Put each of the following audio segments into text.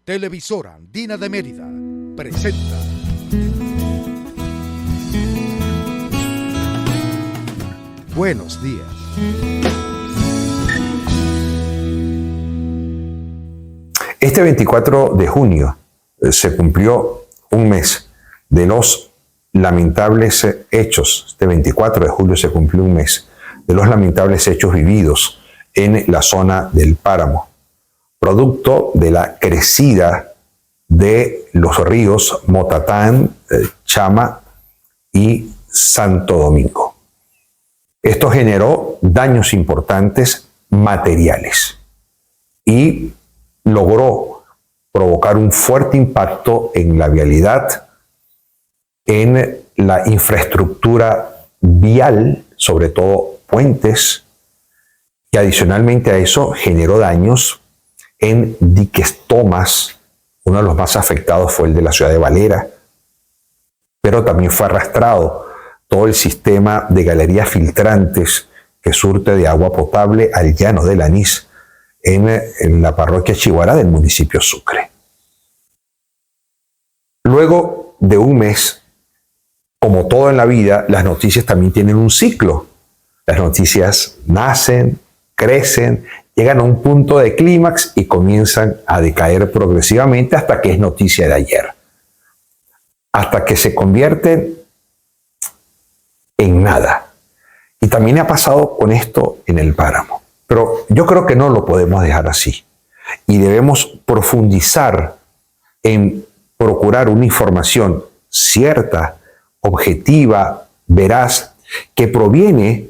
Televisora Andina de Mérida presenta Buenos Días. Este 24 de junio se cumplió un mes de los lamentables hechos. Este 24 de julio se cumplió un mes de los lamentables hechos vividos en la zona del Páramo, producto de la crecida de los ríos Motatán, Chama y Santo Domingo. Esto generó daños importantes materiales y logró provocar un fuerte impacto en la vialidad, en la infraestructura vial, sobre todo puentes, y adicionalmente a eso generó daños en diques tomas. Uno de los más afectados fue el de la ciudad de Valera, pero también fue arrastrado todo el sistema de galerías filtrantes que surte de agua potable al llano del Anís en la parroquia Chihuahua del municipio Sucre. Luego de un mes, como todo en la vida, las noticias también tienen un ciclo. Las noticias nacen, crecen, llegan a un punto de clímax y comienzan a decaer progresivamente hasta que es noticia de ayer. Hasta que se convierten en nada. Y también ha pasado con esto en el Páramo. Pero yo creo que no lo podemos dejar así. Y debemos profundizar en procurar una información cierta, objetiva, veraz, que proviene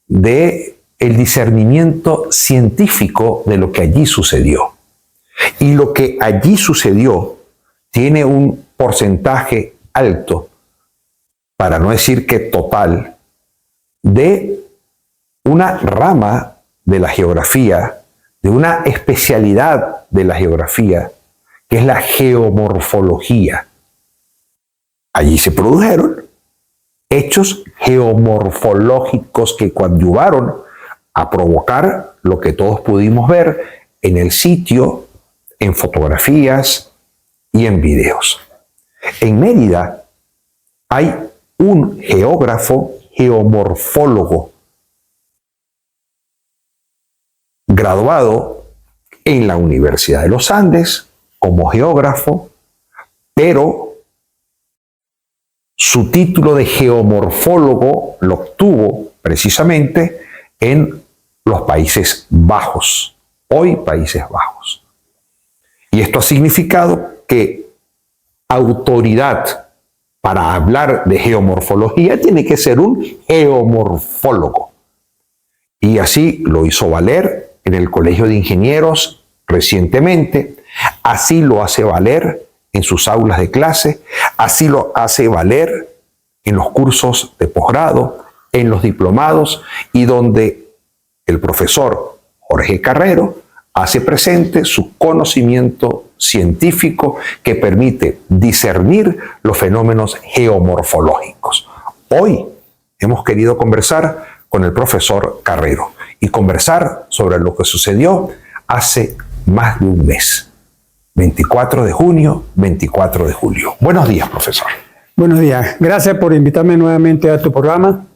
de el discernimiento científico de lo que allí sucedió. Y lo que allí sucedió tiene un porcentaje alto, para no decir que total, de una rama de la geografía, de una especialidad de la geografía, que es la geomorfología. Allí se produjeron hechos geomorfológicos que coadyuvaron a provocar lo que todos pudimos ver en el sitio, en fotografías y en videos. En Mérida hay un geógrafo geomorfólogo graduado en la Universidad de los Andes como geógrafo, pero su título de geomorfólogo lo obtuvo precisamente en los Países Bajos, hoy Países Bajos. Y esto ha significado que autoridad para hablar de geomorfología tiene que ser un geomorfólogo. Y así lo hizo valer en el Colegio de Ingenieros recientemente, así lo hace valer en sus aulas de clase, así lo hace valer en los cursos de posgrado, en los diplomados, y donde el profesor Jorge Carrero hace presente su conocimiento científico que permite discernir los fenómenos geomorfológicos. Hoy hemos querido conversar con el profesor Carrero y conversar sobre lo que sucedió hace más de un mes. 24 de junio, 24 de julio. Buenos días, profesor. Buenos días. Gracias por invitarme nuevamente a tu programa.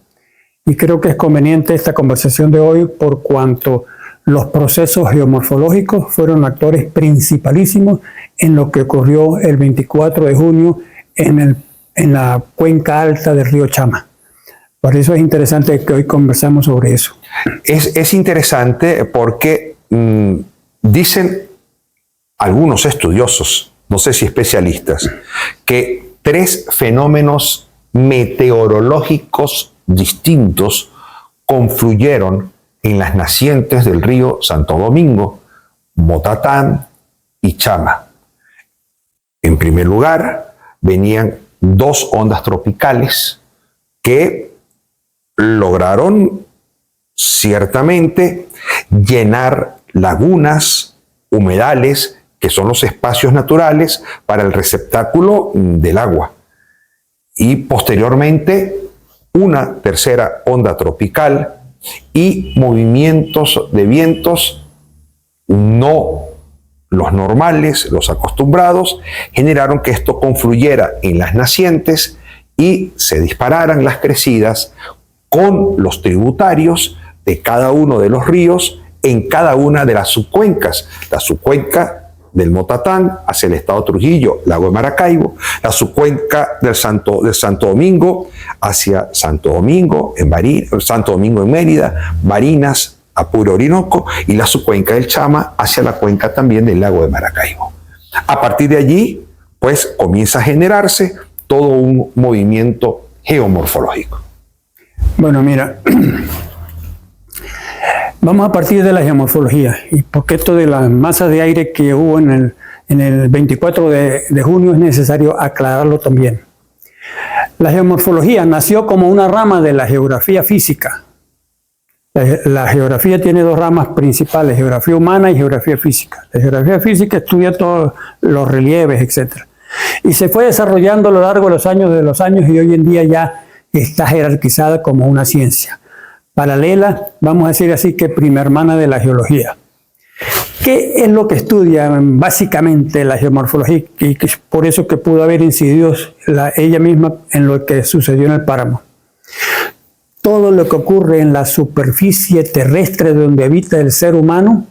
Y creo que es conveniente esta conversación de hoy por cuanto los procesos geomorfológicos fueron actores principalísimos en lo que ocurrió el 24 de junio en la cuenca alta del río Chama. Por eso es interesante que hoy conversamos sobre eso. Es interesante porque dicen algunos estudiosos, no sé si especialistas, que 3 fenómenos meteorológicos distintos confluyeron en las nacientes del río Santo Domingo, Motatán y Chama. En primer lugar, venían 2 ondas tropicales que lograron ciertamente llenar lagunas, humedales, que son los espacios naturales para el receptáculo del agua. Y posteriormente, una tercera onda tropical y movimientos de vientos no los normales, los acostumbrados, generaron que esto confluyera en las nacientes y se dispararan las crecidas con los tributarios de cada uno de los ríos en cada una de las subcuencas. La subcuenca del Motatán hacia el estado Trujillo, lago de Maracaibo, la subcuenca del Santo Domingo hacia Santo Domingo en Mérida, Barinas, Apure, Orinoco, y la subcuenca del Chama hacia la cuenca también del lago de Maracaibo. A partir de allí, pues comienza a generarse todo un movimiento geomorfológico. Bueno, mira, vamos a partir de la geomorfología, y porque esto de las masas de aire que hubo en el 24 de junio es necesario aclararlo también. La geomorfología nació como una rama de la geografía física. La geografía tiene dos ramas principales, geografía humana y geografía física. La geografía física estudia todos los relieves, etc. Y se fue desarrollando a lo largo de los años y hoy en día ya está jerarquizada como una ciencia paralela, vamos a decir así, que prima hermana de la geología. ¿Qué es lo que estudia básicamente la geomorfología? Y que es por eso que pudo haber incidido ella misma en lo que sucedió en el páramo. Todo lo que ocurre en la superficie terrestre donde habita el ser humano,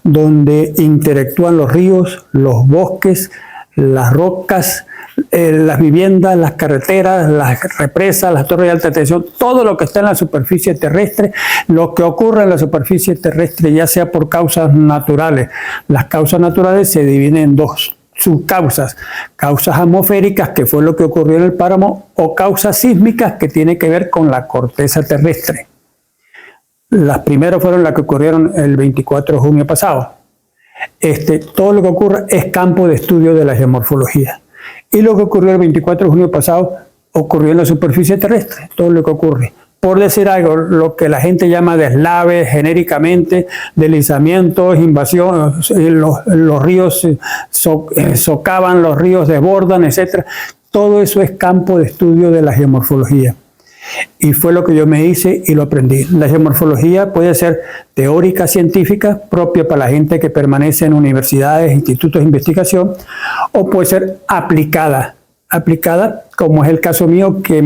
donde interactúan los ríos, los bosques, las rocas, las viviendas, las carreteras, las represas, las torres de alta tensión, todo lo que está en la superficie terrestre, lo que ocurre en la superficie terrestre, ya sea por causas naturales. Las causas naturales se dividen en dos subcausas: causas atmosféricas, que fue lo que ocurrió en el páramo, o causas sísmicas, que tiene que ver con la corteza terrestre. Las primeras fueron las que ocurrieron el 24 de junio pasado. Todo lo que ocurre es campo de estudio de la geomorfología. Y lo que ocurrió el 24 de junio pasado ocurrió en la superficie terrestre, todo lo que ocurre. Por decir algo, lo que la gente llama deslaves genéricamente, deslizamientos, invasiones, los ríos socavan, los ríos desbordan, etc. Todo eso es campo de estudio de la geomorfología. Y fue lo que yo me hice y lo aprendí. La geomorfología puede ser teórica, científica, propia para la gente que permanece en universidades, institutos de investigación, o puede ser aplicada, como es el caso mío, que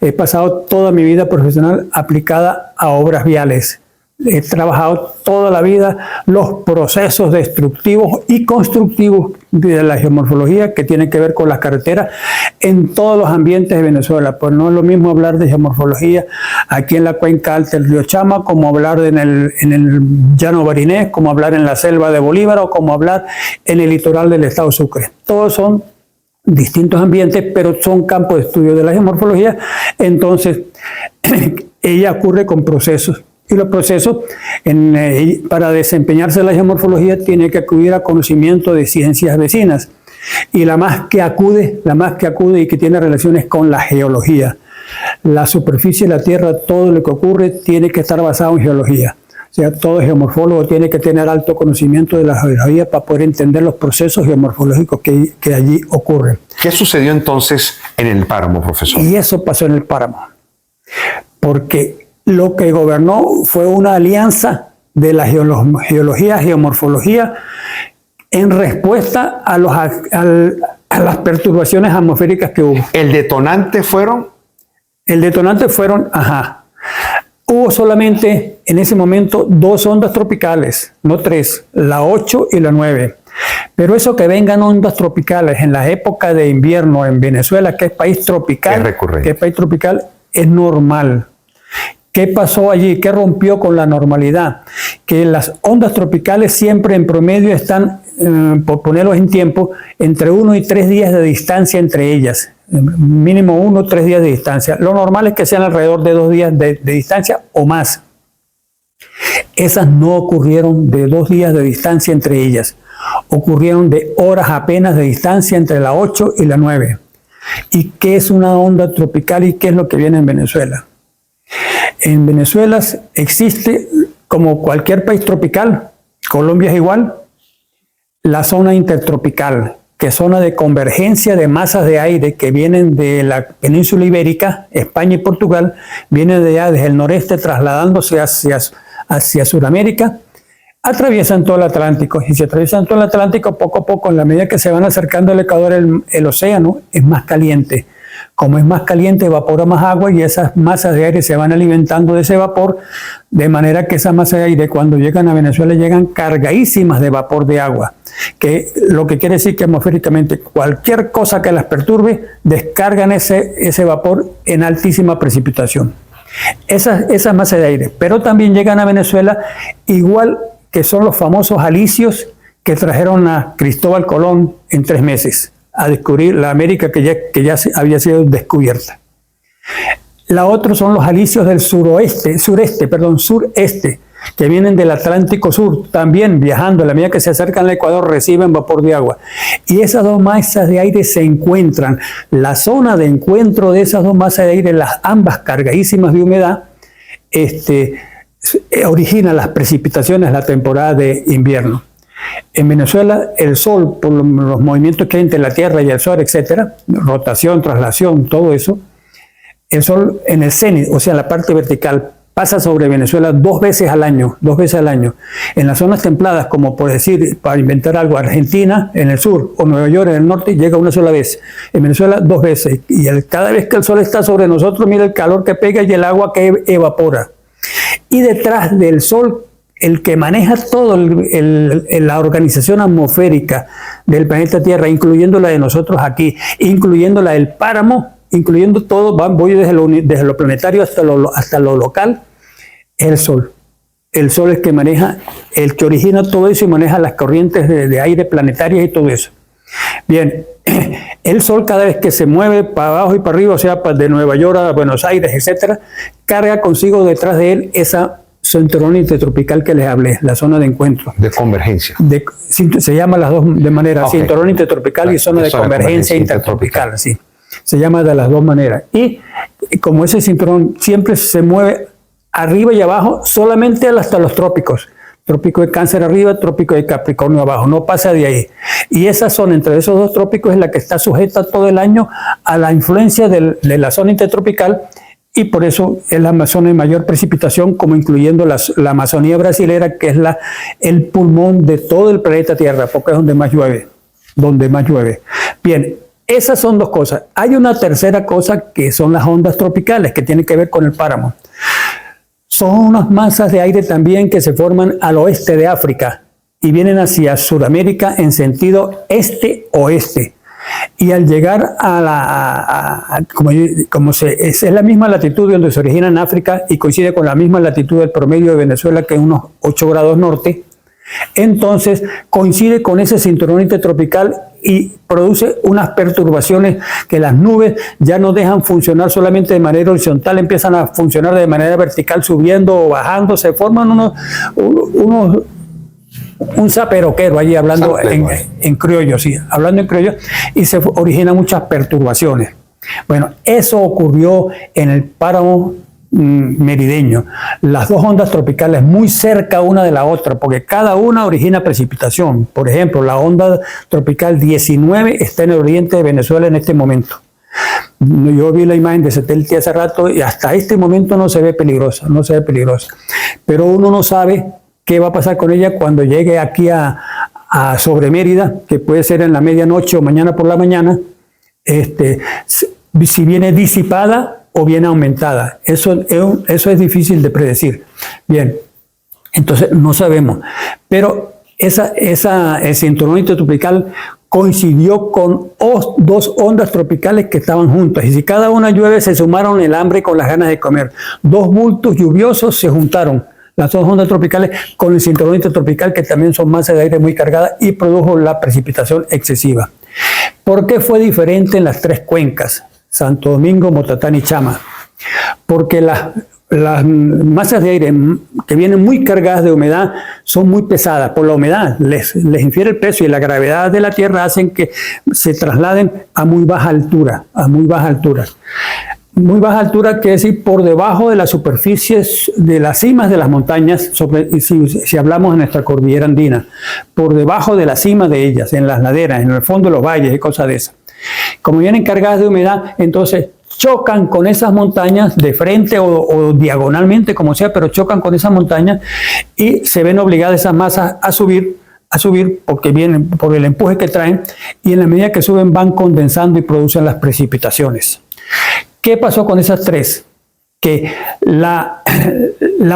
he pasado toda mi vida profesional aplicada a obras viales. He trabajado toda la vida los procesos destructivos y constructivos de la geomorfología que tienen que ver con las carreteras en todos los ambientes de Venezuela. Pues no es lo mismo hablar de geomorfología aquí en la cuenca alta del río Chama, como hablar en el llano barinés, como hablar en la selva de Bolívar o como hablar en el litoral del estado Sucre. Todos son distintos ambientes, pero son campos de estudio de la geomorfología. Entonces, ella ocurre con procesos. Y los procesos, para desempeñarse en la geomorfología, tiene que acudir a conocimiento de ciencias vecinas. Y la más que acude y que tiene relaciones con la geología. La superficie de la Tierra, todo lo que ocurre, tiene que estar basado en geología. O sea, todo geomorfólogo tiene que tener alto conocimiento de la geología para poder entender los procesos geomorfológicos que allí ocurren. ¿Qué sucedió entonces en el páramo, profesor? Y eso pasó en el páramo. Porque lo que gobernó fue una alianza de la geología, geomorfología, en respuesta a las perturbaciones atmosféricas que hubo. ¿El detonante fueron? Hubo solamente en ese momento 2 ondas tropicales, no 3, la 8 y la 9. Pero eso que vengan ondas tropicales en la época de invierno en Venezuela, que es país tropical, es normal. ¿Qué pasó allí? ¿Qué rompió con la normalidad? Que las ondas tropicales siempre en promedio están, por ponerlos en tiempo, entre 1 y 3 días de distancia entre ellas. Mínimo 1 o 3 días de distancia. Lo normal es que sean alrededor de 2 días de distancia o más. Esas no ocurrieron de 2 días de distancia entre ellas. Ocurrieron de horas apenas de distancia entre la 8 y la 9. ¿Y qué es una onda tropical y qué es lo que viene en Venezuela? En Venezuela existe, como cualquier país tropical, Colombia es igual, la zona intertropical, que es zona de convergencia de masas de aire que vienen de la península ibérica, España y Portugal, vienen de allá desde el noreste trasladándose hacia Sudamérica, atraviesan todo el Atlántico. Y si atraviesan todo el Atlántico, poco a poco, en la medida que se van acercando al Ecuador, el océano es más caliente. Como es más caliente, evapora más agua y esas masas de aire se van alimentando de ese vapor, de manera que esas masas de aire, cuando llegan a Venezuela, llegan cargadísimas de vapor de agua. Que lo que quiere decir que atmosféricamente cualquier cosa que las perturbe, descargan ese vapor en altísima precipitación. Esas masas de aire. Pero también llegan a Venezuela, igual que son los famosos alisios que trajeron a Cristóbal Colón en 3 meses a descubrir la América que ya había sido descubierta. La otra son los alisios del sureste, que vienen del Atlántico Sur, también viajando, a la medida que se acercan al Ecuador reciben vapor de agua. Y esas dos masas de aire se encuentran. La zona de encuentro de esas dos masas de aire, ambas cargadísimas de humedad, origina las precipitaciones en la temporada de invierno. En Venezuela, el sol, por los movimientos que hay entre la Tierra y el Sol, etcétera, rotación, traslación, todo eso, el sol en el cenit, o sea, en la parte vertical, pasa sobre Venezuela 2 veces al año. En las zonas templadas, como por decir, para inventar algo, Argentina en el sur o Nueva York en el norte, llega una sola vez. En Venezuela 2 veces. Y cada vez que el sol está sobre nosotros, mira el calor que pega y el agua que evapora. Y detrás del sol, el que maneja todo la organización atmosférica del planeta Tierra, incluyendo la de nosotros aquí, incluyendo la del páramo, incluyendo todo, voy desde lo planetario hasta lo local, el sol. El sol es el que origina todo eso y maneja las corrientes de aire planetarias y todo eso. Bien, el sol cada vez que se mueve para abajo y para arriba, o sea, de Nueva York a Buenos Aires, etcétera, carga consigo detrás de él esa cinturón intertropical que les hablé, la zona de encuentro. De convergencia. Se llama las dos de manera, cinturón intertropical y zona de convergencia intertropical, sí. Se llama de las dos maneras. Y como ese cinturón siempre se mueve arriba y abajo, solamente hasta los trópicos. Trópico de Cáncer arriba, trópico de Capricornio abajo, no pasa de ahí. Y esa zona entre esos dos trópicos es la que está sujeta todo el año a la influencia de la zona intertropical, y por eso es la zona de mayor precipitación, como incluyendo la Amazonía brasilera, que es el pulmón de todo el planeta Tierra, porque es donde más llueve. Bien, esas son 2 cosas. Hay una tercera cosa que son las ondas tropicales, que tienen que ver con el páramo. Son unas masas de aire también que se forman al oeste de África y vienen hacia Sudamérica en sentido este-oeste. Y al llegar es la misma latitud donde se origina en África y coincide con la misma latitud del promedio de Venezuela, que es unos 8 grados norte, entonces coincide con ese cinturón intertropical y produce unas perturbaciones que las nubes ya no dejan funcionar solamente de manera horizontal, empiezan a funcionar de manera vertical, subiendo o bajando, se forman un zaperoquero allí hablando en criollo, sí, hablando en criollo, y se originan muchas perturbaciones. Bueno, eso ocurrió en el páramo merideño. Las 2 ondas tropicales muy cerca una de la otra, porque cada una origina precipitación. Por ejemplo, la onda tropical 19 está en el oriente de Venezuela en este momento. Yo vi la imagen de satélite hace rato y hasta este momento no se ve peligrosa, pero uno no sabe qué va a pasar con ella cuando llegue aquí a sobre Mérida, que puede ser en la medianoche o mañana por la mañana, si viene disipada o viene aumentada. Eso es difícil de predecir. Bien, entonces no sabemos. Pero el cinturón intertropical coincidió con 2 ondas tropicales que estaban juntas. Y si cada una llueve, se sumaron el hambre con las ganas de comer. 2 bultos lluviosos se juntaron, las 2 ondas tropicales con el cinturón intertropical, que también son masas de aire muy cargadas, y produjo la precipitación excesiva. ¿Por qué fue diferente en las 3 cuencas? Santo Domingo, Motatán y Chama. Porque las masas de aire que vienen muy cargadas de humedad son muy pesadas. Por la humedad les infiere el peso, y la gravedad de la Tierra hacen que se trasladen a muy baja altura. Muy baja altura quiere decir por debajo de las superficies de las cimas de las montañas, si hablamos de nuestra cordillera andina, por debajo de las cimas de ellas, en las laderas, en el fondo de los valles y cosas de esas. Como vienen cargadas de humedad, entonces chocan con esas montañas de frente o diagonalmente, como sea, pero chocan con esas montañas y se ven obligadas esas masas a subir porque vienen por el empuje que traen, y en la medida que suben van condensando y producen las precipitaciones. ¿Qué pasó con esas tres? Que la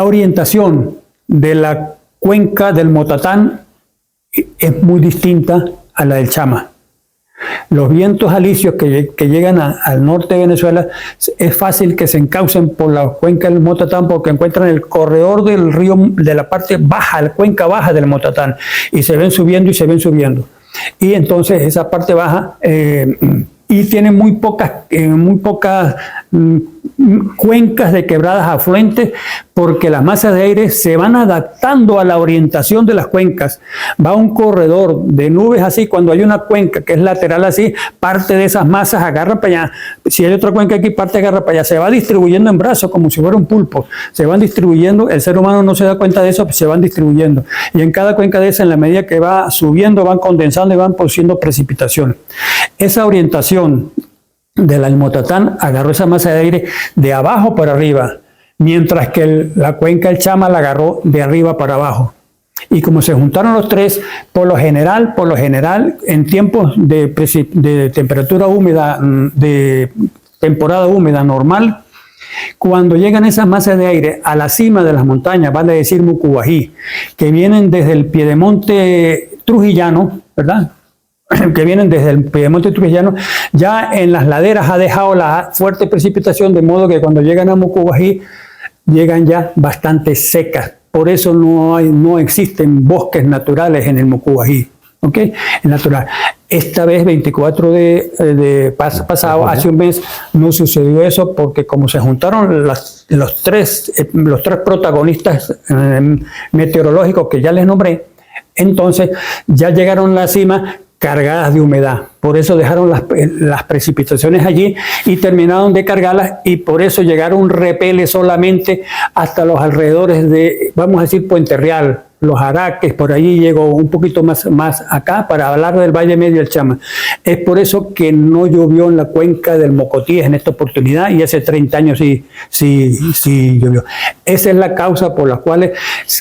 orientación de la cuenca del Motatán es muy distinta a la del Chama. Los vientos alisios que llegan al norte de Venezuela es fácil que se encaucen por la cuenca del Motatán porque encuentran el corredor del río de la parte baja, la cuenca baja del Motatán, y se ven subiendo y se ven subiendo. Y entonces esa parte baja y tiene muy pocas cuencas de quebradas afluentes, porque las masas de aire se van adaptando a la orientación de las cuencas. Va un corredor de nubes así, cuando hay una cuenca que es lateral así, parte de esas masas agarra para allá. Si hay otra cuenca aquí, parte agarra para allá. Se va distribuyendo en brazos como si fuera un pulpo. Se van distribuyendo, el ser humano no se da cuenta de eso, se van distribuyendo. Y en cada cuenca de esa, en la medida que va subiendo, van condensando y van produciendo precipitación. Esa orientación del Motatán agarró esa masa de aire de abajo para arriba, mientras que la cuenca del Chama la agarró de arriba para abajo. Y como se juntaron los tres, por lo general, en tiempos de temperatura húmeda, de temporada húmeda normal, cuando llegan esas masas de aire a la cima de las montañas, vale decir Mucubají, que vienen desde el piedemonte trujillano, ¿verdad?, que vienen desde el piedemonte trujillano, ya en las laderas ha dejado la fuerte precipitación, de modo que cuando llegan a Mucubají llegan ya bastante secas. Por eso no existen bosques naturales en el Mucubají, ¿ok? Es natural. Esta vez, 24 pasado, hace un mes, no sucedió eso, porque como se juntaron los tres protagonistas meteorológicos que ya les nombré, entonces ya llegaron a la cima cargadas de humedad. Por eso dejaron las precipitaciones allí y terminaron de cargarlas, y por eso llegaron repeles solamente hasta los alrededores de, vamos a decir, Puente Real, Los Araques. Por allí llegó un poquito más acá para hablar del Valle Medio del Chama. Es por eso que no llovió en la cuenca del Mocotíes en esta oportunidad, y hace 30 años sí llovió. Esa es la causa por la cual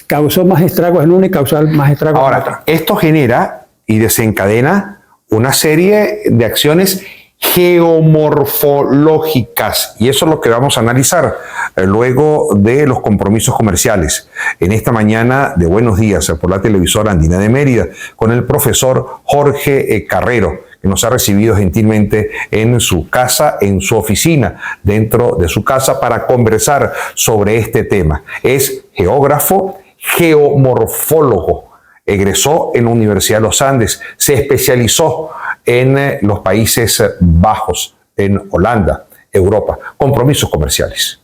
causó más estragos en una y causó más estragos en otra. Ahora, esto genera y desencadena una serie de acciones geomorfológicas, y eso es lo que vamos a analizar luego de los compromisos comerciales. En esta mañana de Buenos Días por la televisora Andina de Mérida, con el profesor Jorge Carrero, que nos ha recibido gentilmente en su casa, en su oficina, dentro de su casa, para conversar sobre este tema. Es geógrafo, geomorfólogo. Egresó en la Universidad de los Andes, se especializó en los Países Bajos, en Holanda, Europa. Compromisos comerciales.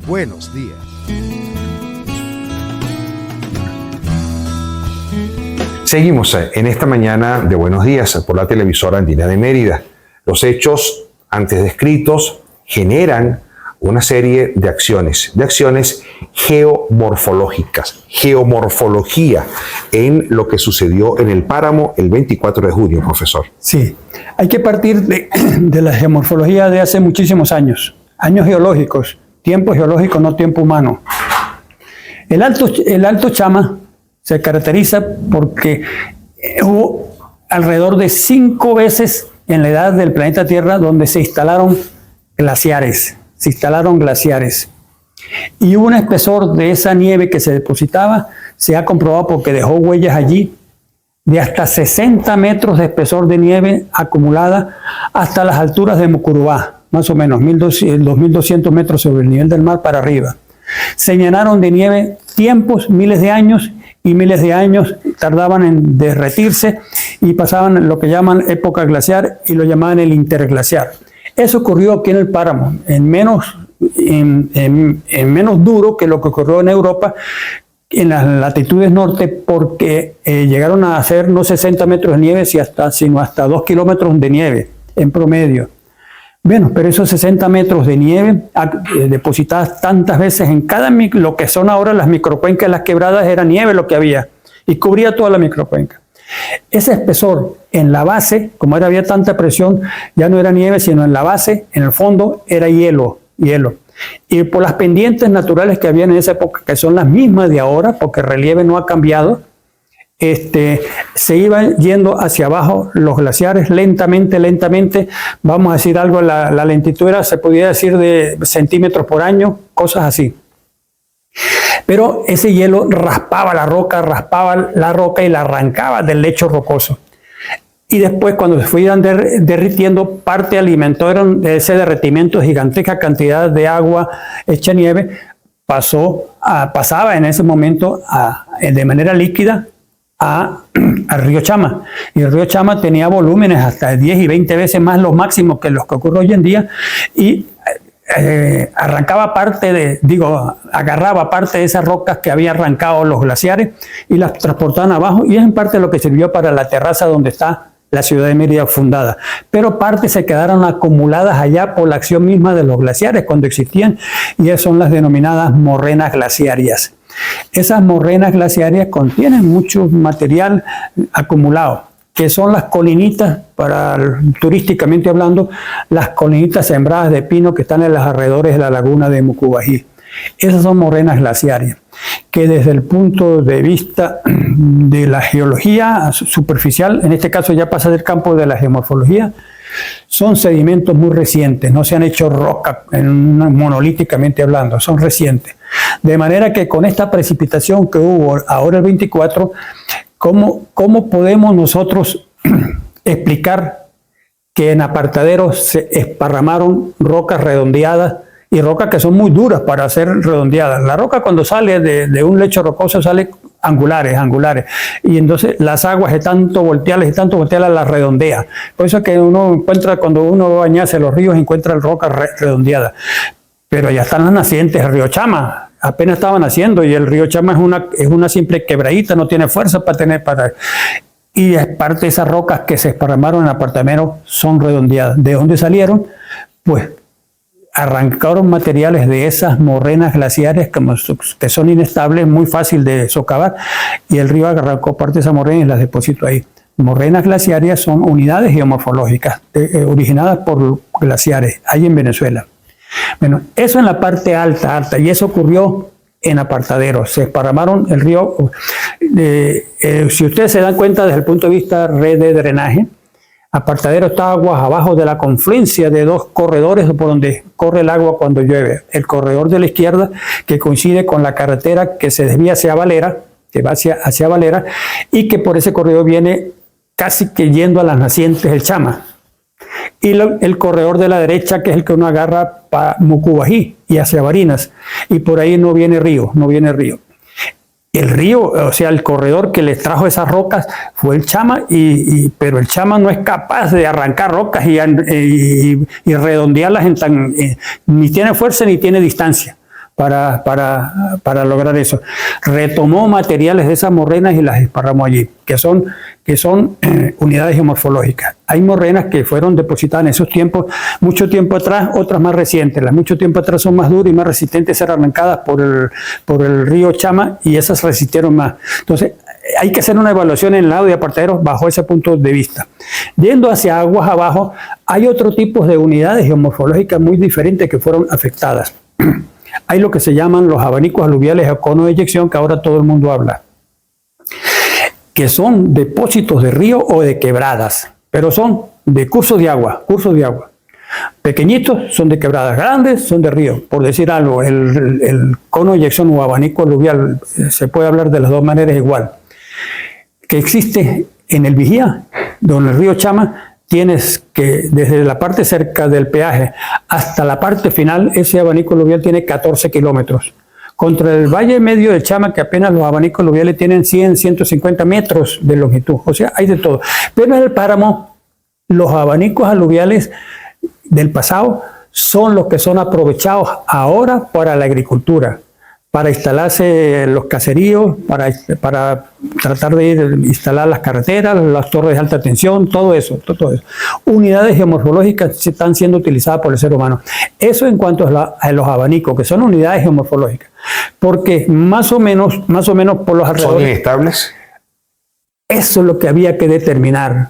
Buenos días. Seguimos en esta mañana de Buenos Días por la televisora Andina de Mérida. Los hechos antes descritos generan una serie de acciones geomorfológicas, geomorfología en lo que sucedió en el páramo el 24 de junio, profesor. Sí, hay que partir de la geomorfología de hace muchísimos años geológicos, tiempo geológico, no tiempo humano. El Alto Chama se caracteriza porque hubo alrededor de 5 veces en la edad del planeta Tierra donde se instalaron glaciares. Y un espesor de esa nieve que se depositaba se ha comprobado, porque dejó huellas allí, de hasta 60 metros de espesor de nieve acumulada hasta las alturas de Mucurubá, más o menos 2.200 metros sobre el nivel del mar para arriba. Se llenaron de nieve tiempos, miles de años, y miles de años tardaban en derretirse y pasaban lo que llaman época glaciar, y lo llamaban el interglaciar. Eso ocurrió aquí en el páramo, en menos duro que lo que ocurrió en Europa, en las latitudes norte, porque llegaron a hacer no 60 metros de nieve, sino hasta 2 kilómetros de nieve en promedio. Bueno, pero esos 60 metros de nieve depositadas tantas veces en lo que son ahora las microcuencas, las quebradas, era nieve lo que había, y cubría toda la microcuenca. Ese espesor en la base, como había tanta presión, ya no era nieve, sino en la base, en el fondo, era hielo. Y por las pendientes naturales que había en esa época, que son las mismas de ahora, porque el relieve no ha cambiado, se iban yendo hacia abajo los glaciares lentamente. Vamos a decir algo, la lentitud era, se podía decir, de centímetros por año, cosas así. Pero ese hielo raspaba la roca y la arrancaba del lecho rocoso. Y después, cuando se fueran derritiendo, parte alimentaron de ese derretimiento gigantesca cantidad de agua hecha nieve, pasaba en ese momento de manera líquida al río Chama. Y el río Chama tenía volúmenes hasta 10 y 20 veces más los máximos que los que ocurre hoy en día, y agarraba parte de esas rocas que había arrancado los glaciares y las transportaban abajo, y es en parte lo que sirvió para la terraza donde está la ciudad de Mérida fundada. Pero parte se quedaron acumuladas allá por la acción misma de los glaciares cuando existían, y esas son las denominadas morrenas glaciarias. Esas morrenas glaciarias contienen mucho material acumulado, que son las colinitas, turísticamente hablando, las colinitas sembradas de pino que están en los alrededores de la laguna de Mucubají. Esas son morrenas glaciarias, que desde el punto de vista de la geología superficial, en este caso ya pasa del campo de la geomorfología, son sedimentos muy recientes, no se han hecho roca monolíticamente hablando, son recientes. De manera que con esta precipitación que hubo ahora el 24, ¿cómo podemos nosotros explicar que en apartaderos se esparramaron rocas redondeadas y rocas que son muy duras para ser redondeadas? La roca, cuando sale de un lecho rocoso, sale angulares, y entonces las aguas de tanto voltearlas las redondea. Por eso es que uno encuentra, cuando uno bañase los ríos, encuentra rocas redondeadas. Pero ya están las nacientes. El río Chama apenas estaba naciendo, y el río Chama es una simple quebradita, no tiene fuerza y es parte de esas rocas que se esparramaron en apartamentos son redondeadas. ¿De dónde salieron? Pues arrancaron materiales de esas morrenas glaciares que son inestables, muy fácil de socavar, y el río arrancó parte de esas morrenas y las depositó ahí. Morrenas glaciarias son unidades geomorfológicas originadas por glaciares, hay en Venezuela. Bueno, eso en la parte alta, y eso ocurrió en apartaderos. Se esparramaron el río. Si ustedes se dan cuenta desde el punto de vista red de drenaje, Apartadero está aguas abajo de la confluencia de dos corredores por donde corre el agua cuando llueve. El corredor de la izquierda, que coincide con la carretera que se desvía hacia Valera, que va hacia Valera, y que por ese corredor viene casi que yendo a las nacientes del Chama. Y el corredor de la derecha, que es el que uno agarra para Mucubají y hacia Barinas, y por ahí no viene río. El río, o sea, el corredor que les trajo esas rocas fue el Chama, pero el Chama no es capaz de arrancar rocas y redondearlas ni tiene fuerza ni tiene distancia para lograr eso. Retomó materiales de esas morrenas y las esparramó allí, que son unidades geomorfológicas. Hay morrenas que fueron depositadas en esos tiempos, mucho tiempo atrás, otras más recientes. Las mucho tiempo atrás son más duras y más resistentes a ser arrancadas por el río Chama, y esas resistieron más. Entonces, hay que hacer una evaluación en el lado de apartaderos bajo ese punto de vista. Yendo hacia aguas abajo, hay otro tipo de unidades geomorfológicas muy diferentes que fueron afectadas. Hay lo que se llaman los abanicos aluviales o cono de eyección, que ahora todo el mundo habla, que son depósitos de río o de quebradas, pero son de cursos de agua. Pequeñitos son de quebradas, grandes son de río. Por decir algo, el cono de eyección o abanico aluvial, se puede hablar de las dos maneras igual, que existe en el Vigía, donde el río Chama. Tienes que, desde la parte cerca del peaje hasta la parte final, ese abanico aluvial tiene 14 kilómetros. Contra el valle medio del Chama, que apenas los abanicos aluviales tienen 100, 150 metros de longitud. O sea, hay de todo. Pero en el páramo, los abanicos aluviales del pasado son los que son aprovechados ahora para la agricultura, para instalarse los caseríos, para tratar de instalar las carreteras, las torres de alta tensión, todo eso. Unidades geomorfológicas están siendo utilizadas por el ser humano. Eso en cuanto a los abanicos, que son unidades geomorfológicas. Porque más o menos por los alrededores... ¿Son inestables? Eso es lo que había que determinar,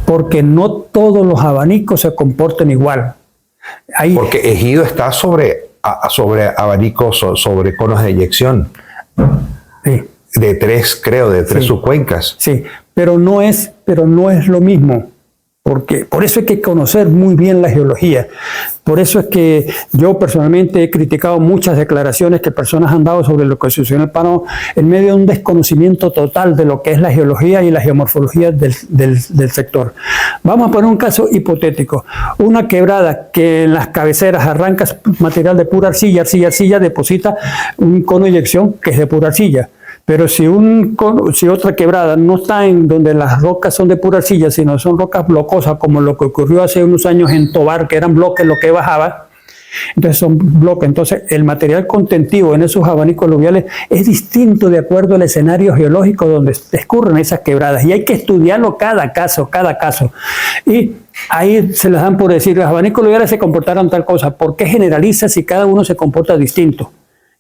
porque no todos los abanicos se comportan igual. Porque Ejido está sobre abanicos, sobre conos de eyección. Sí. De tres Sí. subcuencas. Sí, pero no es lo mismo. Porque por eso hay que conocer muy bien la geología. Por eso es que yo personalmente he criticado muchas declaraciones que personas han dado sobre lo que sucedió en el Páramo en medio de un desconocimiento total de lo que es la geología y la geomorfología del sector. Vamos a poner un caso hipotético. Una quebrada que en las cabeceras arranca material de pura arcilla, deposita un cono de eyección que es de pura arcilla. Pero si otra quebrada no está en donde las rocas son de pura arcilla, sino son rocas blocosas, como lo que ocurrió hace unos años en Tobar, que eran bloques lo que bajaba, entonces son bloques. Entonces el material contentivo en esos abanicos aluviales es distinto de acuerdo al escenario geológico donde discurren esas quebradas. Y hay que estudiarlo cada caso. Y ahí se les dan por decir, los abanicos aluviales se comportaron tal cosa. ¿Por qué generaliza si cada uno se comporta distinto?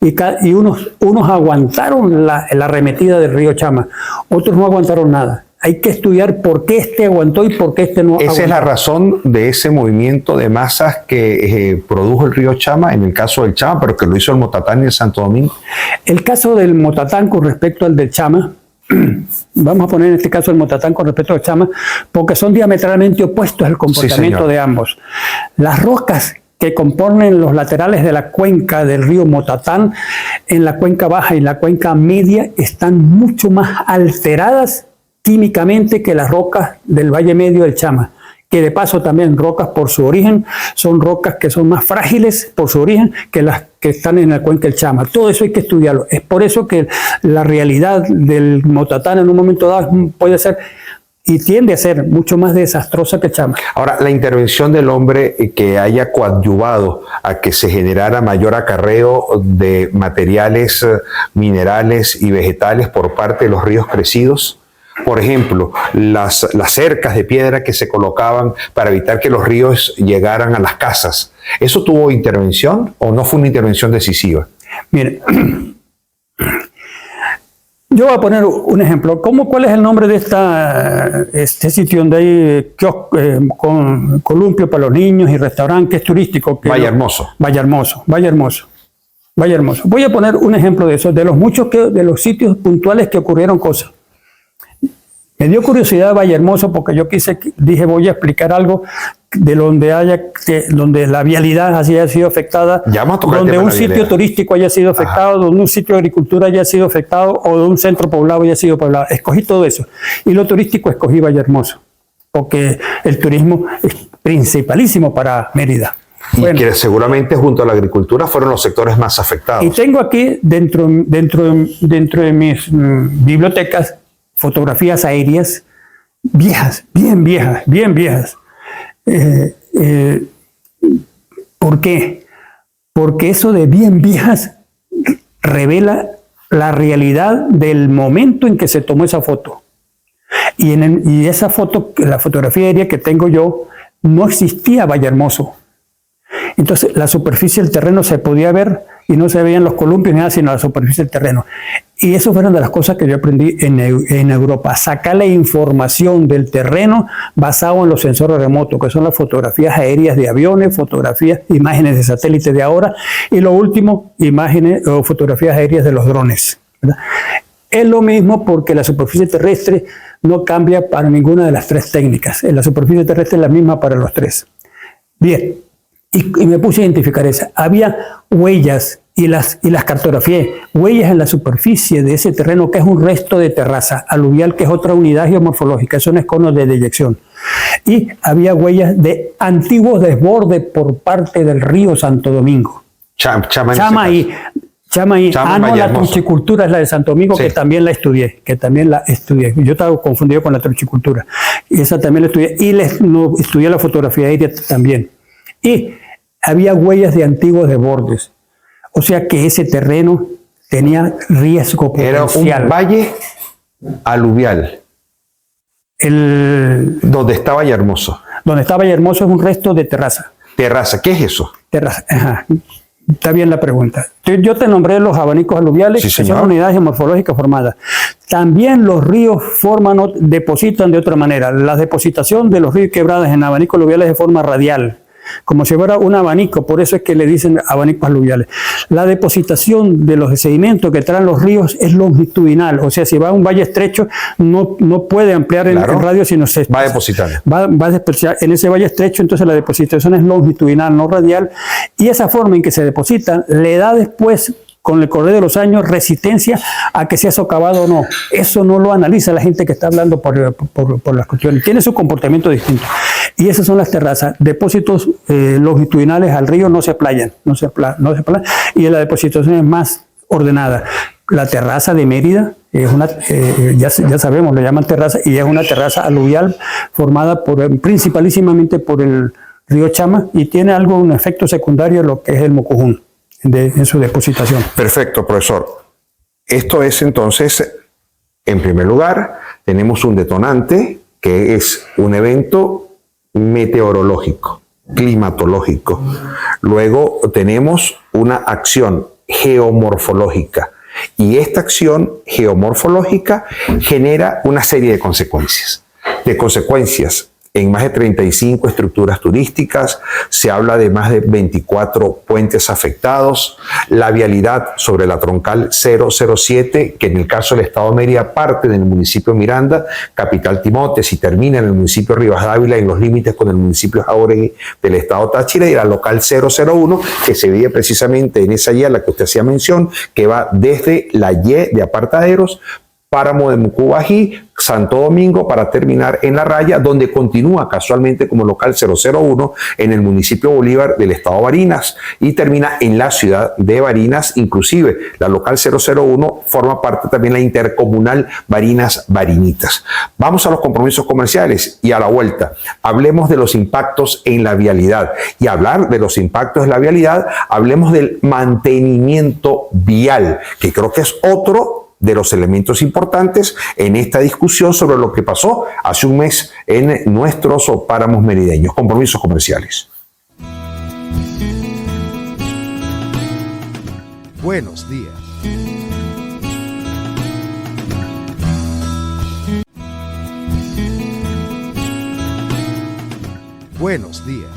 Y unos aguantaron la arremetida del río Chama, otros no aguantaron nada. Hay que estudiar por qué este aguantó y por qué este no aguantó. Esa es la razón de ese movimiento de masas que produjo el río Chama, en el caso del Chama, pero que lo hizo el Motatán y el Santo Domingo. El caso del Motatán con respecto al del Chama, vamos a poner en este caso el Motatán con respecto al Chama, porque son diametralmente opuestos al comportamiento de ambos. Las rocas que componen los laterales de la cuenca del río Motatán, en la cuenca baja y la cuenca media, están mucho más alteradas químicamente que las rocas del Valle Medio del Chama, que de paso también rocas por su origen, son rocas que son más frágiles por su origen que las que están en la cuenca del Chama. Todo eso hay que estudiarlo. Es por eso que la realidad del Motatán en un momento dado puede ser y tiende a ser mucho más desastrosa que Chama. Ahora, la intervención del hombre que haya coadyuvado a que se generara mayor acarreo de materiales minerales y vegetales por parte de los ríos crecidos. Por ejemplo, las cercas de piedra que se colocaban para evitar que los ríos llegaran a las casas. ¿Eso tuvo intervención o no fue una intervención decisiva? Mire, yo voy a poner un ejemplo. ¿Cuál es el nombre de este sitio donde hay con columpio para los niños y restaurante que es turístico? Vallehermoso. Vallehermoso. Voy a poner un ejemplo de eso, de los sitios puntuales que ocurrieron cosas. Me dio curiosidad Vallehermoso porque yo dije voy a explicar algo de donde la vialidad haya sido afectada, donde un sitio turístico haya sido afectado, donde un sitio de agricultura haya sido afectado o de un centro poblado haya sido poblado. Escogí todo eso. Y lo turístico escogí Vallehermoso, porque el turismo es principalísimo para Mérida. Y que seguramente junto a la agricultura fueron los sectores más afectados. Y tengo aquí dentro de mis bibliotecas fotografías aéreas viejas, bien viejas. ¿Por qué? Porque eso de bien viejas revela la realidad del momento en que se tomó esa foto. Y esa foto, la fotografía aérea que tengo yo, no existía Vallehermoso. Entonces la superficie del terreno se podía ver y no se veían los columpios ni nada, sino la superficie del terreno. Y eso fueron de las cosas que yo aprendí en Europa. Sacar la información del terreno basado en los sensores remotos, que son las fotografías aéreas de aviones, imágenes de satélites de ahora, y lo último, imágenes o fotografías aéreas de los drones, ¿verdad? Es lo mismo porque la superficie terrestre no cambia para ninguna de las tres técnicas. La superficie terrestre es la misma para los tres. Bien. Y me puse a identificar esa. Había huellas y las cartografié. Huellas en la superficie de ese terreno que es un resto de terraza aluvial, que es otra unidad geomorfológica, son conos de deyección. Y había huellas de antiguos desbordes por parte del río Santo Domingo. Chama y la truchicultura es la de Santo Domingo, sí. que también la estudié. Yo estaba confundido con la truchicultura. Y esa también la estudié. Y estudié la fotografía aérea también. Y había huellas de antiguos desbordes. O sea que ese terreno tenía riesgo potencial. Era un valle aluvial. Donde estaba Vallehermoso. Donde estaba Vallehermoso es un resto de terraza. Terraza, ¿qué es eso? Terraza, ajá. Está bien la pregunta. Yo te nombré los abanicos aluviales, Sí, que señor. son unidades geomorfológicas formadas. También los ríos depositan de otra manera. La depositación de los ríos y quebradas en abanicos aluviales es de forma radial, como si fuera un abanico, por eso es que le dicen abanicos aluviales. La depositación de los sedimentos que traen los ríos es longitudinal, o sea, si va a un valle estrecho no puede ampliar Claro. el radio, sino se Va depositando. va a depositar en ese valle estrecho. Entonces la depositación es longitudinal, no radial, y esa forma en que se depositan le da después, con el correr de los años, resistencia a que sea socavado o no. Eso no lo analiza la gente que está hablando por las cuestiones. Tiene su comportamiento distinto. Y esas son las terrazas. Depósitos longitudinales al río no se aplayan, y la depositación es más ordenada. La terraza de Mérida es una, ya sabemos, le llaman terraza, y es una terraza aluvial formada principalísimamente por el río Chama, y tiene un efecto secundario, lo que es el Mocujún, en su depositación. Perfecto, profesor. Esto es entonces, en primer lugar, tenemos un detonante que es un evento meteorológico, climatológico. Luego tenemos una acción geomorfológica, y esta acción geomorfológica genera una serie de consecuencias en más de 35 estructuras turísticas. Se habla de más de 24 puentes afectados, la vialidad sobre la troncal 007, que en el caso del estado de Mérida parte del municipio de Miranda, capital Timotes, y termina en el municipio de Rivas Dávila, en los límites con el municipio de Jauregui del estado Táchira, y la local 001, que se veía precisamente en esa Y a la que usted hacía mención, que va desde la Y de Apartaderos, Páramo de Mucubají, Santo Domingo, para terminar en La Raya, donde continúa casualmente como local 001 en el municipio Bolívar del estado de Barinas, y termina en la ciudad de Barinas. Inclusive la local 001 forma parte también de la intercomunal Barinas-Barinitas. Vamos a los compromisos comerciales, y a la vuelta hablemos de los impactos en la vialidad. Y hablar de los impactos en la vialidad, hablemos del mantenimiento vial, que creo que es otro de los elementos importantes en esta discusión sobre lo que pasó hace un mes en nuestros páramos merideños. Compromisos comerciales. Buenos días. Buenos días.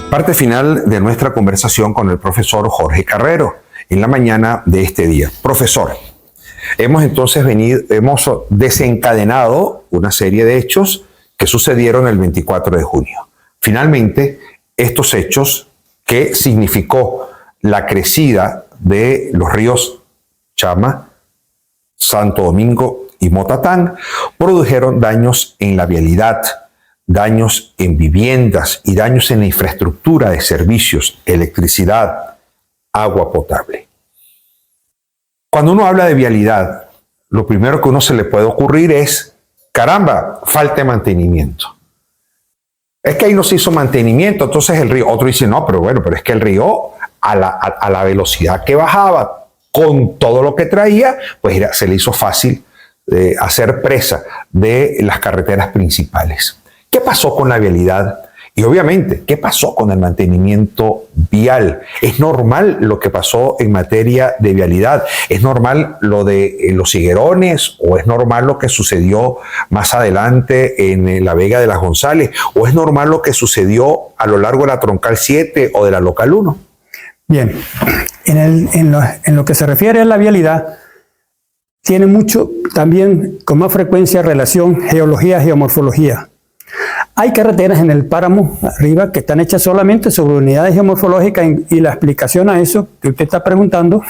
Parte final de nuestra conversación con el profesor Jorge Carrero en la mañana de este día. Profesor, hemos desencadenado una serie de hechos que sucedieron el 24 de junio. Finalmente, estos hechos, que significó la crecida de los ríos Chama, Santo Domingo y Motatán, produjeron daños en la vialidad, daños en viviendas y daños en la infraestructura de servicios, electricidad, agua potable. Cuando uno habla de vialidad, lo primero que uno se le puede ocurrir es, caramba, falta de mantenimiento. Es que ahí no se hizo mantenimiento, entonces el río, otro dice, no, pero es que el río a la velocidad que bajaba, con todo lo que traía, pues se le hizo fácil hacer presa de las carreteras principales. ¿Qué pasó con la vialidad? Y obviamente, ¿qué pasó con el mantenimiento vial? ¿Es normal lo que pasó en materia de vialidad? ¿Es normal lo de los higuerones? ¿O es normal lo que sucedió más adelante en la Vega de las González? ¿O es normal lo que sucedió a lo largo de la troncal 7 o de la local 1? Bien, en lo que se refiere a la vialidad, tiene mucho también, con más frecuencia, relación geología-geomorfología. Hay carreteras en el páramo arriba que están hechas solamente sobre unidades geomorfológicas, y la explicación a eso que usted está preguntando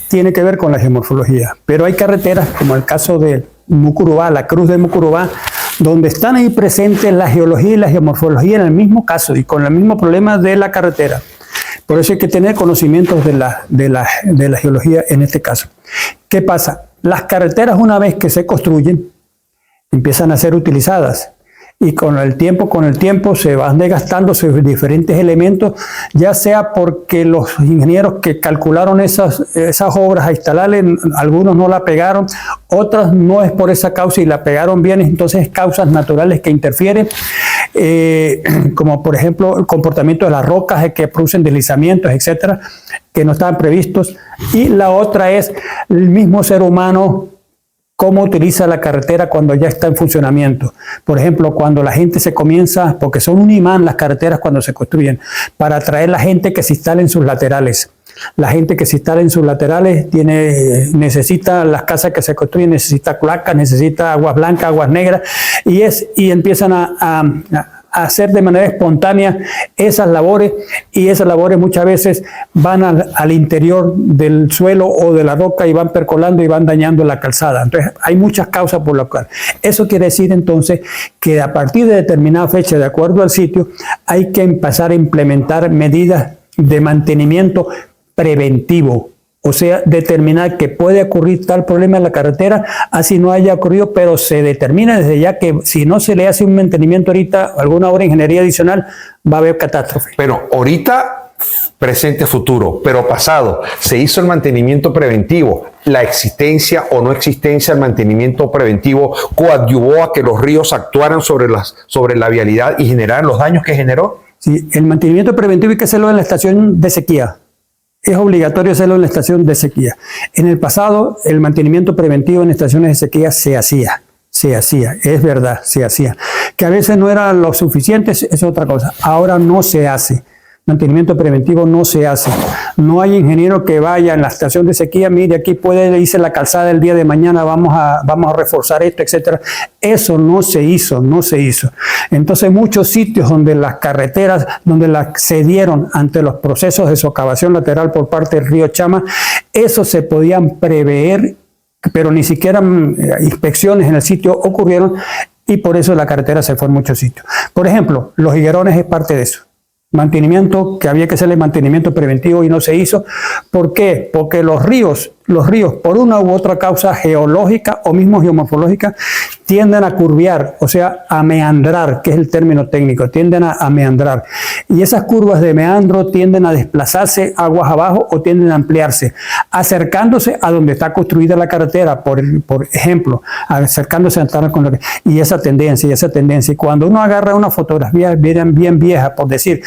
tiene que ver con la geomorfología. Pero hay carreteras, como el caso de Mucurubá, la Cruz de Mucurubá, donde están ahí presentes la geología y la geomorfología en el mismo caso y con el mismo problema de la carretera. Por eso hay que tener conocimientos de la geología en este caso. ¿Qué pasa? Las carreteras, una vez que se construyen, empiezan a ser utilizadas. Y con el tiempo se van desgastando sus diferentes elementos, ya sea porque los ingenieros que calcularon esas obras a instalarle, algunos no la pegaron, otras no es por esa causa y la pegaron bien, entonces causas naturales que interfieren, como por ejemplo el comportamiento de las rocas que producen deslizamientos, etcétera, que no estaban previstos. Y la otra es el mismo ser humano, cómo utiliza la carretera cuando ya está en funcionamiento. Por ejemplo, cuando la gente se comienza, porque son un imán las carreteras cuando se construyen, para atraer la gente que se instale en sus laterales. La gente que se instala en sus laterales necesita las casas que se construyen, necesita cloacas, necesita aguas blancas, aguas negras, y empiezan a hacer de manera espontánea esas labores, y esas labores muchas veces van al interior del suelo o de la roca y van percolando y van dañando la calzada. Entonces hay muchas causas por las cuales. Eso quiere decir entonces que a partir de determinada fecha, de acuerdo al sitio, hay que empezar a implementar medidas de mantenimiento preventivo, o sea, determinar que puede ocurrir tal problema en la carretera, así no haya ocurrido, pero se determina desde ya que si no se le hace un mantenimiento ahorita, alguna obra de ingeniería adicional, va a haber catástrofe. Pero ahorita, presente, futuro, pero pasado, se hizo el mantenimiento preventivo. La existencia o no existencia del mantenimiento preventivo coadyuvó a que los ríos actuaran sobre la vialidad y generaran los daños que generó. Sí, el mantenimiento preventivo hay que hacerlo en la estación de sequía. Es obligatorio hacerlo en la estación de sequía. En el pasado, el mantenimiento preventivo en estaciones de sequía se hacía, es verdad, se hacía. Que a veces no era lo suficiente, es otra cosa. Ahora no se hace. Mantenimiento preventivo no se hace. No hay ingeniero que vaya en la estación de sequía, mire, aquí puede irse la calzada el día de mañana, vamos a reforzar esto, etcétera. Eso no se hizo. Entonces muchos sitios donde las carreteras, donde las cedieron ante los procesos de socavación lateral por parte del río Chama, eso se podían prever, pero ni siquiera inspecciones en el sitio ocurrieron, y por eso la carretera se fue en muchos sitios. Por ejemplo, Los Higuerones es parte de eso. Mantenimiento, que había que hacerle mantenimiento preventivo y no se hizo. ¿Por qué? Porque los ríos, por una u otra causa geológica o mismo geomorfológica, tienden a curviar, o sea, a meandrar, que es el término técnico, tienden a meandrar. Y esas curvas de meandro tienden a desplazarse aguas abajo o tienden a ampliarse, acercándose a donde está construida la carretera, por ejemplo, acercándose a y esa tendencia. Y cuando uno agarra una fotografía bien vieja, por decir,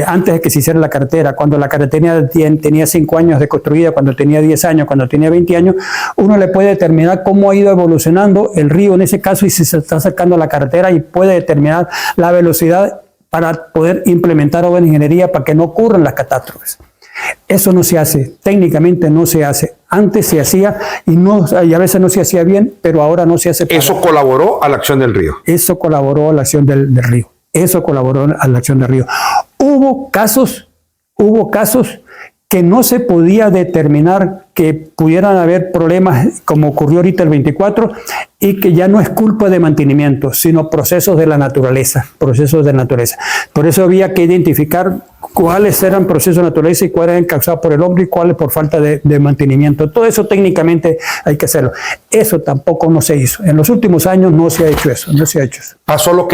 antes de que se hiciera la carretera, cuando la carretera tenía 5 años de construida, cuando tenía 10 años, cuando tenía 20 años, uno le puede determinar cómo ha ido evolucionando el río en ese caso y si se está acercando a la carretera, y puede determinar la velocidad para poder implementar obras de ingeniería para que no ocurran las catástrofes. Eso no se hace, técnicamente no se hace. Antes se hacía y a veces no se hacía bien, pero ahora no se hace. Eso colaboró a la acción del río. Eso colaboró a la acción del río. Eso colaboró a la acción del río. Hubo casos que no se podía determinar que pudieran haber problemas, como ocurrió ahorita el 24, y que ya no es culpa de mantenimiento, sino procesos de la naturaleza, Por eso había que identificar cuáles eran procesos de naturaleza y cuáles eran causados por el hombre y cuáles por falta de mantenimiento. Todo eso técnicamente hay que hacerlo. Eso tampoco no se hizo. En los últimos años no se ha hecho eso, Pasó lo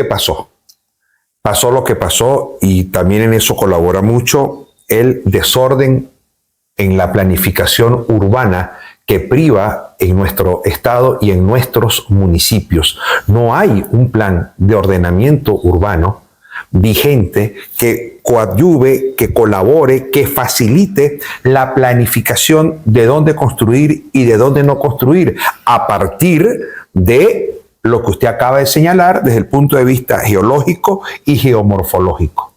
que pasó y también en eso colabora mucho el desorden en la planificación urbana que priva en nuestro estado y en nuestros municipios. No hay un plan de ordenamiento urbano vigente que coadyuve, que colabore, que facilite la planificación de dónde construir y de dónde no construir, a partir de lo que usted acaba de señalar desde el punto de vista geológico y geomorfológico.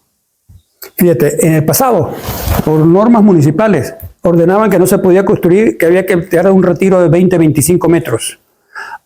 Fíjate, en el pasado, por normas municipales, ordenaban que no se podía construir, que había que dar un retiro de 20-25 metros.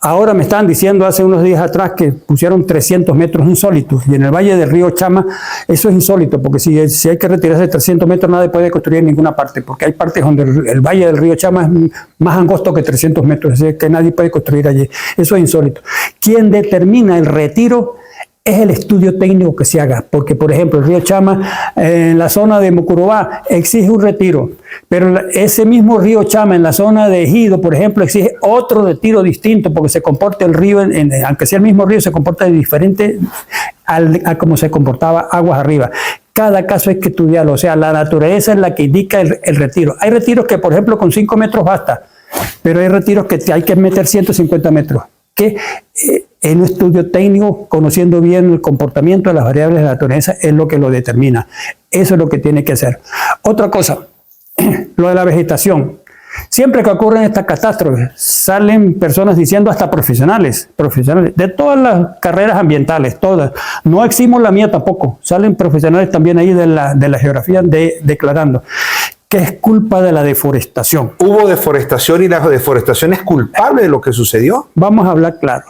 Ahora me estaban diciendo hace unos días atrás que pusieron 300 metros insólitos, y en el valle del río Chama eso es insólito, porque si hay que retirarse 300 metros nadie puede construir en ninguna parte, porque hay partes donde el valle del río Chama es más angosto que 300 metros, es decir, que nadie puede construir allí. Eso es insólito. Quien determina el retiro es el estudio técnico que se haga, porque por ejemplo el río Chama en la zona de Mucurubá exige un retiro, pero ese mismo río Chama en la zona de Ejido, por ejemplo, exige otro retiro distinto, porque se comporta el río, aunque sea el mismo río, se comporta diferente a como se comportaba aguas arriba. Cada caso hay que estudiarlo, o sea, la naturaleza es la que indica el retiro. Hay retiros que, por ejemplo, con 5 metros basta. pero hay retiros que hay que meter 150 metros, que en un estudio técnico, conociendo bien el comportamiento de las variables de la naturaleza, es lo que lo determina. Eso es lo que tiene que hacer. Otra cosa, lo de la vegetación. Siempre que ocurren estas catástrofes, salen personas diciendo, hasta profesionales, de todas las carreras ambientales, todas. No eximo la mía tampoco. Salen profesionales también ahí de la geografía declarando que es culpa de la deforestación. ¿Hubo deforestación y la deforestación es culpable de lo que sucedió? Vamos a hablar claro.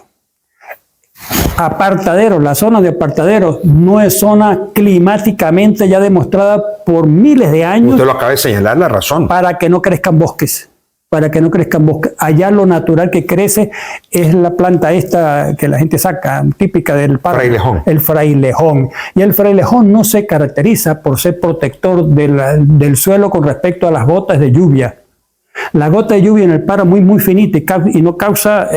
Apartaderos, la zona de apartaderos no es zona climáticamente ya demostrada por miles de años. Usted lo acaba de señalar, la razón. Para que no crezcan bosques. Para que no crezcan bosques. Allá lo natural que crece es la planta esta que la gente saca, típica del páramo. Frailejón. El frailejón. Y el frailejón no se caracteriza por ser protector del suelo con respecto a las gotas de lluvia. La gota de lluvia en el páramo es muy finita y no causa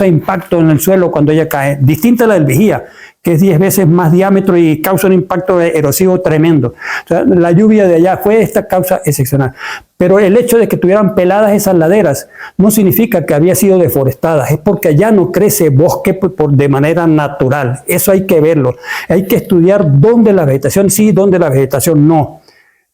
impacto en el suelo cuando ella cae. Distinta a la del vigía, que es 10 veces más diámetro y causa un impacto erosivo tremendo. O sea, la lluvia de allá fue esta causa excepcional. Pero el hecho de que tuvieran peladas esas laderas no significa que había sido deforestadas. Es porque allá no crece bosque de manera natural. Eso hay que verlo. Hay que estudiar dónde la vegetación sí, dónde la vegetación no.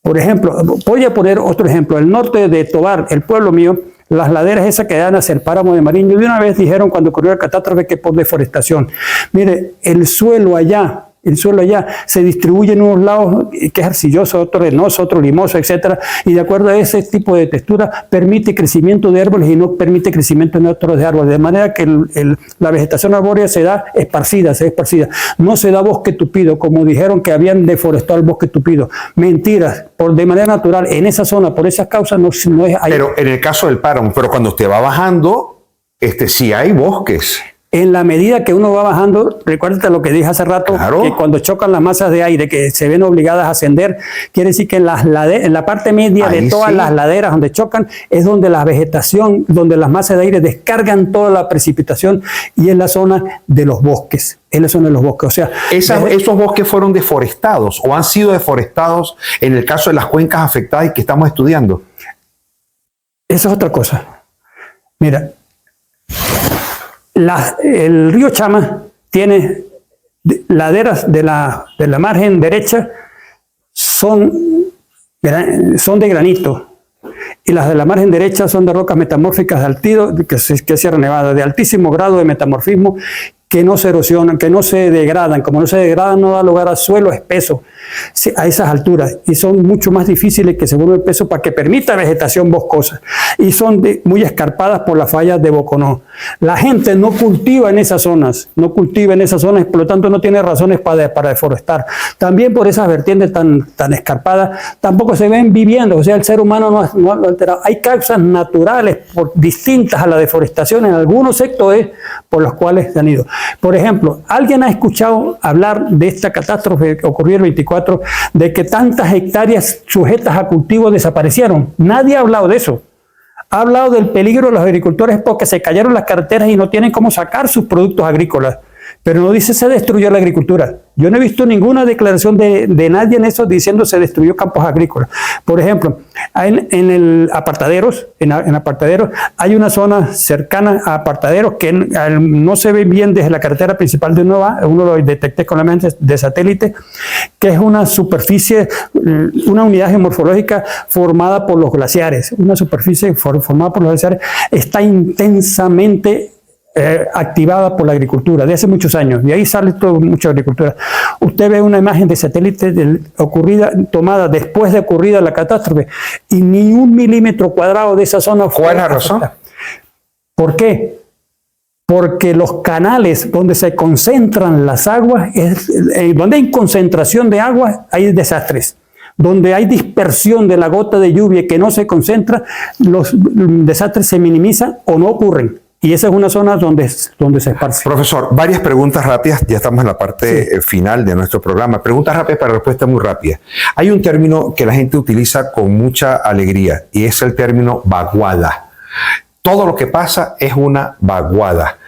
Por ejemplo, voy a poner otro ejemplo. El norte de Tobar, el pueblo mío, las laderas esas que dan hacia el páramo de Mariño, de una vez dijeron cuando ocurrió la catástrofe que por deforestación. Mire, el suelo allá se distribuye en unos lados que es arcilloso, otro arenoso, otro limoso, etcétera, y de acuerdo a ese tipo de textura permite crecimiento de árboles y no permite crecimiento de otros árboles, de manera que la vegetación arbórea se da esparcida, no se da bosque tupido, como dijeron que habían deforestado el bosque tupido. Mentiras, de manera natural, en esa zona, por esas causas no es ahí. Pero en el caso del páramo, pero cuando usted va bajando, sí hay bosques. En la medida que uno va bajando, recuérdate lo que dije hace rato, claro, que cuando chocan las masas de aire, que se ven obligadas a ascender, quiere decir que en la parte media de todas las laderas donde chocan, es donde la vegetación, donde las masas de aire descargan toda la precipitación y es la zona de los bosques. Es la zona de los bosques. O sea, esos bosques fueron deforestados o han sido deforestados en el caso de las cuencas afectadas y que estamos estudiando. Esa es otra cosa. Mira, el río Chama tiene laderas de la margen derecha son de granito y las de la margen derecha son de rocas metamórficas de altido, que es Sierra Nevada, de altísimo grado de metamorfismo, que no se erosionan, que no se degradan. Como no se degradan, no da lugar a suelo espeso a esas alturas y son mucho más difíciles que se vuelva espeso para que permita vegetación boscosa y son muy escarpadas por las fallas de Boconó. La gente no cultiva en esas zonas, por lo tanto no tiene razones para deforestar. También por esas vertientes tan escarpadas tampoco se ven viviendo, o sea, el ser humano no ha alterado. Hay causas naturales distintas a la deforestación en algunos sectores por los cuales se han ido. Por ejemplo, ¿alguien ha escuchado hablar de esta catástrofe que ocurrió el 24, de que tantas hectáreas sujetas a cultivo desaparecieron? Nadie ha hablado de eso. Ha hablado del peligro de los agricultores porque se cayeron las carreteras y no tienen cómo sacar sus productos agrícolas. Pero no dice se destruyó la agricultura. Yo no he visto ninguna declaración de nadie en eso diciendo se destruyó campos agrícolas. Por ejemplo, en Apartaderos hay una zona cercana a Apartaderos que no se ve bien desde la carretera principal de Uno lo detecté con la mente de satélite, que es una superficie, una unidad geomorfológica formada por los glaciares. Una superficie formada por los glaciares está intensamente activada por la agricultura de hace muchos años, y ahí sale mucha agricultura. Usted ve una imagen de satélite tomada después de ocurrida la catástrofe y ni 1 milímetro cuadrado de esa zona fue. ¿Cuál es la razón? ¿Por qué? Porque los canales donde se concentran las aguas, donde hay concentración de agua, hay desastres. Donde hay dispersión de la gota de lluvia que no se concentra, los desastres se minimizan o no ocurren. Y esa es una zona donde se esparce. Profesor, varias preguntas rápidas. Ya estamos en la parte final de nuestro programa. Preguntas rápidas para respuesta muy rápida. Hay un término que la gente utiliza con mucha alegría y es el término vaguada. Todo lo que pasa es una vaguada.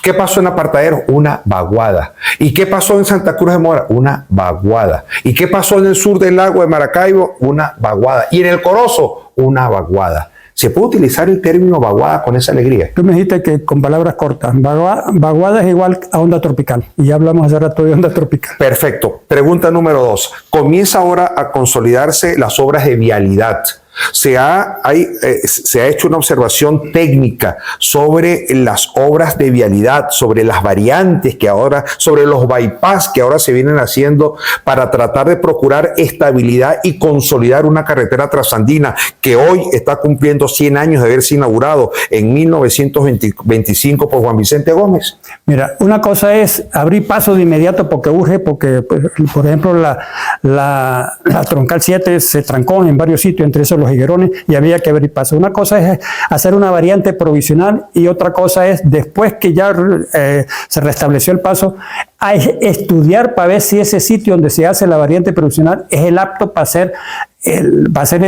¿Qué pasó en Apartaderos? Una vaguada. ¿Y qué pasó en Santa Cruz de Mora? Una vaguada. ¿Y qué pasó en el sur del lago de Maracaibo? Una vaguada. Y en el Corozo, una vaguada. ¿Se puede utilizar el término vaguada con esa alegría? Tú me dijiste que con palabras cortas, vaguada es igual a onda tropical. Y ya hablamos hace rato de onda tropical. Perfecto. Pregunta número 2. Comienza ahora a consolidarse las obras de vialidad. Se ha hecho una observación técnica sobre las obras de vialidad, sobre las variantes que ahora, sobre los bypass que ahora se vienen haciendo para tratar de procurar estabilidad y consolidar una carretera transandina que hoy está cumpliendo 100 años de haberse inaugurado en 1925 por Juan Vicente Gómez. Mira, una cosa es abrir paso de inmediato porque urge, porque, por ejemplo, la troncal 7 se trancó en varios sitios, entre esos los higuerones, y había que abrir paso. Una cosa es hacer una variante provisional y otra cosa es, después que ya se restableció el paso, a estudiar para ver si ese sitio donde se hace la variante provisional es el apto para hacer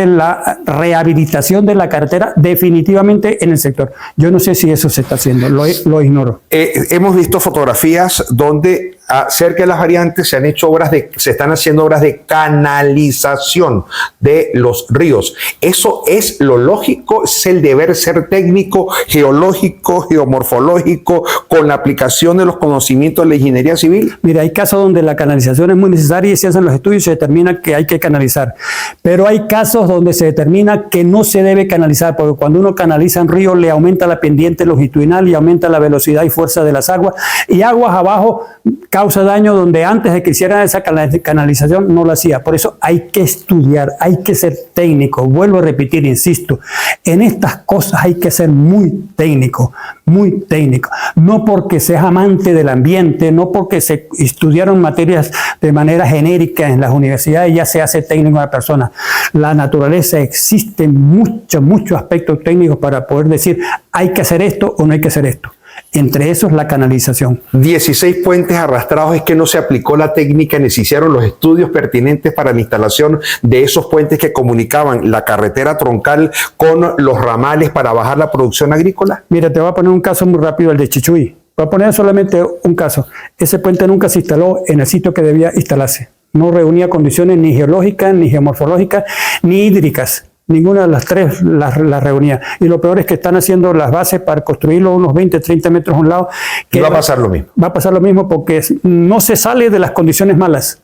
la rehabilitación de la carretera definitivamente en el sector. Yo no sé si eso se está haciendo, lo ignoro. Hemos visto fotografías donde cerca de las variantes se están haciendo obras de canalización de los ríos. Eso es lo lógico, es el deber ser técnico, geológico, geomorfológico, con la aplicación de los conocimientos de la ingeniería civil. Mira, hay casos donde la canalización es muy necesaria y se hacen los estudios y se determina que hay que canalizar. Pero hay casos donde se determina que no se debe canalizar, porque cuando uno canaliza un río le aumenta la pendiente longitudinal y aumenta la velocidad y fuerza de las aguas, y aguas abajo causa daño donde antes de que hicieran esa canalización no lo hacía. Por eso hay que estudiar, hay que ser técnico. Vuelvo a repetir, insisto, en estas cosas hay que ser muy técnico, muy técnico. No porque seas amante del ambiente, no porque se estudiaron materias de manera genérica en las universidades ya se hace técnico una persona. La naturaleza existe muchos aspectos técnicos para poder decir hay que hacer esto o no hay que hacer esto. Entre esos la canalización. 16 puentes arrastrados, es que no se aplicó la técnica ni se hicieron los estudios pertinentes para la instalación de esos puentes que comunicaban la carretera troncal con los ramales para bajar la producción agrícola. Mira, te voy a poner un caso muy rápido, el de Chichuy. Voy a poner solamente un caso. Ese puente nunca se instaló en el sitio que debía instalarse. No reunía condiciones ni geológicas, ni geomorfológicas, ni hídricas. Ninguna de las tres las reunía. Y lo peor es que están haciendo las bases para construirlo unos 20, 30 metros a un lado. Que va a pasar lo mismo. Va a pasar lo mismo porque no se sale de las condiciones malas.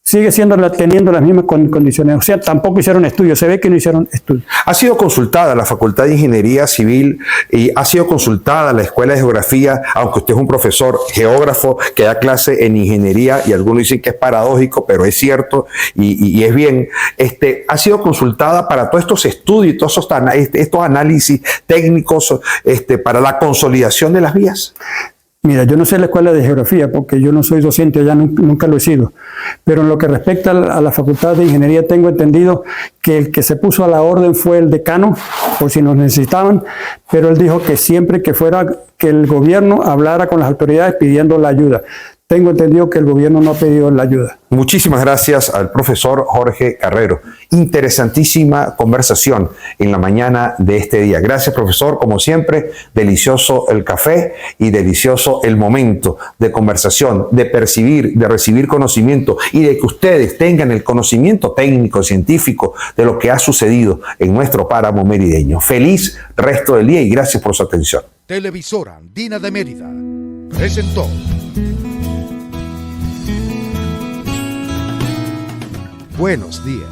Sigue teniendo las mismas condiciones. O sea, tampoco hicieron estudios. Se ve que no hicieron estudios. Ha sido consultada la Facultad de Ingeniería Civil y ha sido consultada la Escuela de Geografía, aunque usted es un profesor geógrafo que da clase en ingeniería y algunos dicen que es paradójico, pero es cierto y es bien. Ha sido consultada para todos estos estudios y todos estos análisis técnicos para la consolidación de las vías. Mira, yo no sé la escuela de geografía porque yo no soy docente, allá nunca lo he sido. Pero en lo que respecta a la Facultad de Ingeniería tengo entendido que el que se puso a la orden fue el decano, por si nos necesitaban, pero él dijo que siempre que el gobierno hablara con las autoridades pidiendo la ayuda. Tengo entendido que el gobierno no ha pedido la ayuda. Muchísimas gracias al profesor Jorge Carrero. Interesantísima conversación en la mañana de este día. Gracias, profesor. Como siempre, delicioso el café y delicioso el momento de conversación, de percibir, de recibir conocimiento y de que ustedes tengan el conocimiento técnico, científico de lo que ha sucedido en nuestro páramo merideño. Feliz resto del día y gracias por su atención. Televisora Andina de Mérida presentó Buenos días.